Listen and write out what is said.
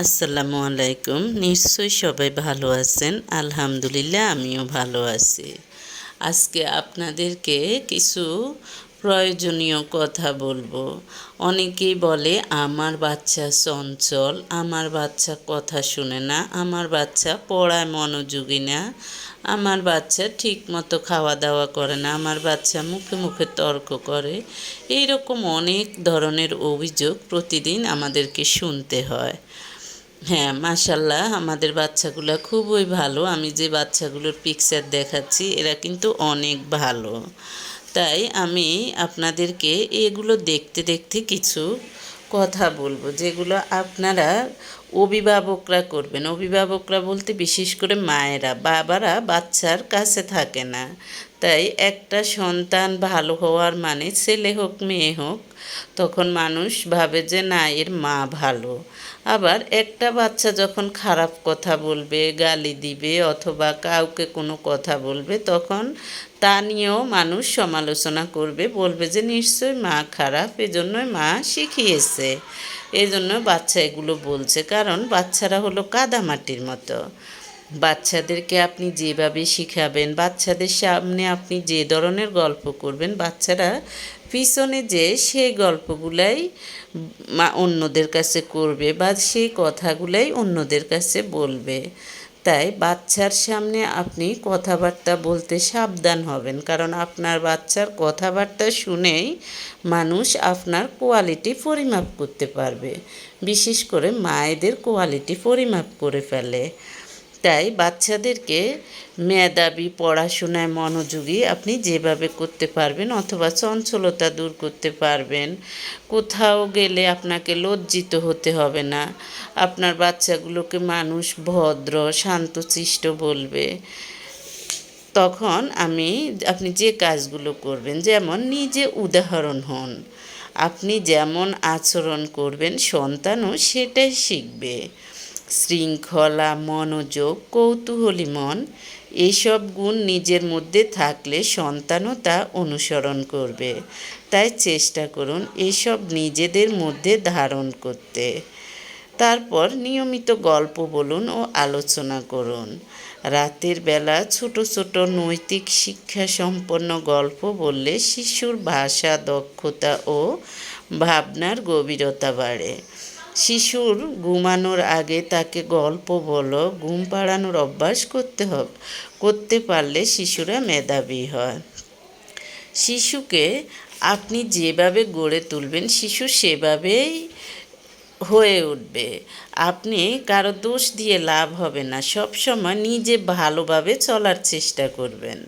আসসালামু আলাইকুম। নিশ্চয়ই সবাই ভালো আছেন। আলহামদুলিল্লাহ আমিও ভালো আছি। আজকে আপনাদেরকে কিছু প্রয়োজনীয় কথা বলবো। অনেকেই বলে আমার বাচ্চা চঞ্চল, আমার বাচ্চা কথা শুনে না, আমার বাচ্চা পড়ায় মনোযোগী না, আমার বাচ্চা ঠিকমতো খাওয়া দাওয়া করে না, আমার বাচ্চা মুখে মুখে তর্ক করে। এইরকম অনেক ধরনের অভিযোগ প্রতিদিন আমাদেরকে শুনতে হয়। হ্যাঁ, মাশাআল্লাহ আমাদের বাচ্চাগুলা খুবই ভালো। আমি যে বাচ্চাগুলোর পিকচার দেখাচ্ছি এরা কিন্তু অনেক ভালো। তাই আমি আপনাদেরকে এগুলো দেখতে দেখতে কিছু কথা বলবো, যেগুলো আপনারা অভিভাবকরা করবেন। অভিভাবকরা বলতে বিশেষ করে মায়েরা, বাবারা বাচ্চার কাছে থাকে না। তাই একটা সন্তান ভালো হওয়ার মানে ছেলে হোক মেয়ে হোক, তখন মানুষ ভাবে যে না এর মা ভালো। আবার একটা বাচ্চা যখন খারাপ কথা বলবে, গালি দিবে অথবা কাউকে কোনো কথা বলবে, তখন তা নিয়েও মানুষ সমালোচনা করবে, বলবে যে নিশ্চয়ই মা খারাপ, এজন্যই মা শিখিয়েছে, এজন্য বাচ্চা এগুলো বলছে। কারণ বাচ্চারা হলো কাদামাটির মতো। বাচ্চাদেরকে আপনি যেভাবে শিখাবেন, বাচ্চাদের সামনে আপনি যে ধরনের গল্প করবেন, বাচ্চারা পিছনে যে সেই গল্পগুলাই অন্যদের কাছে করবে বা সেই কথাগুলাই অন্যদের কাছে বলবে। তাই বাচ্চার সামনে আপনি কথাবার্তা বলতে সাবধান হবেন, কারণ আপনার বাচ্চার কথাবার্তা শুনেই মানুষ আপনার কোয়ালিটি পরিমাপ করতে পারবে। বিশেষ করে মায়েদের কোয়ালিটি পরিমাপ করে ফেলে। তাই বাচ্চাদেরকে মেধাবী, পড়াশোনায় মনোযোগী আপনি যেভাবে করতে পারবেন, অথবা চঞ্চলতা দূর করতে পারবেন, কোথাও গেলে আপনাকে লজ্জিত হতে হবে না, আপনার বাচ্চাগুলোকে মানুষ ভদ্র শান্তশিষ্ট বলবে, তখন আপনি যে কাজগুলো করবেন, যেমন নিজে উদাহরণ হন। আপনি যেমন আচরণ করবেন সন্তানও সেটাই শিখবে। শৃঙ্খলা, মনোযোগ, কৌতূহলী মন, এইসব গুণ নিজের মধ্যে থাকলে সন্তানও তা অনুসরণ করবে। তাই চেষ্টা করুন এসব নিজেদের মধ্যে ধারণ করতে। তারপর নিয়মিত গল্প বলুন ও আলোচনা করুন। রাতের বেলা ছোট ছোট নৈতিক শিক্ষা সম্পন্ন গল্প বললে শিশুর ভাষা দক্ষতা ও ভাবনার গভীরতা বাড়ে। শিশুর ঘুমানোর আগে তাকে গল্প বলো, ঘুম পাড়ানোর অভ্যাস করতে পারলে শিশুরা মেধাবী হয়। শিশুকে আপনি যেভাবে গড়ে তুলবেন শিশু সেভাবেই হয়ে উঠবে। আপনি কারো দোষ দিয়ে লাভ হবে না, সবসময় নিজে ভালোভাবে চলার চেষ্টা করবেন।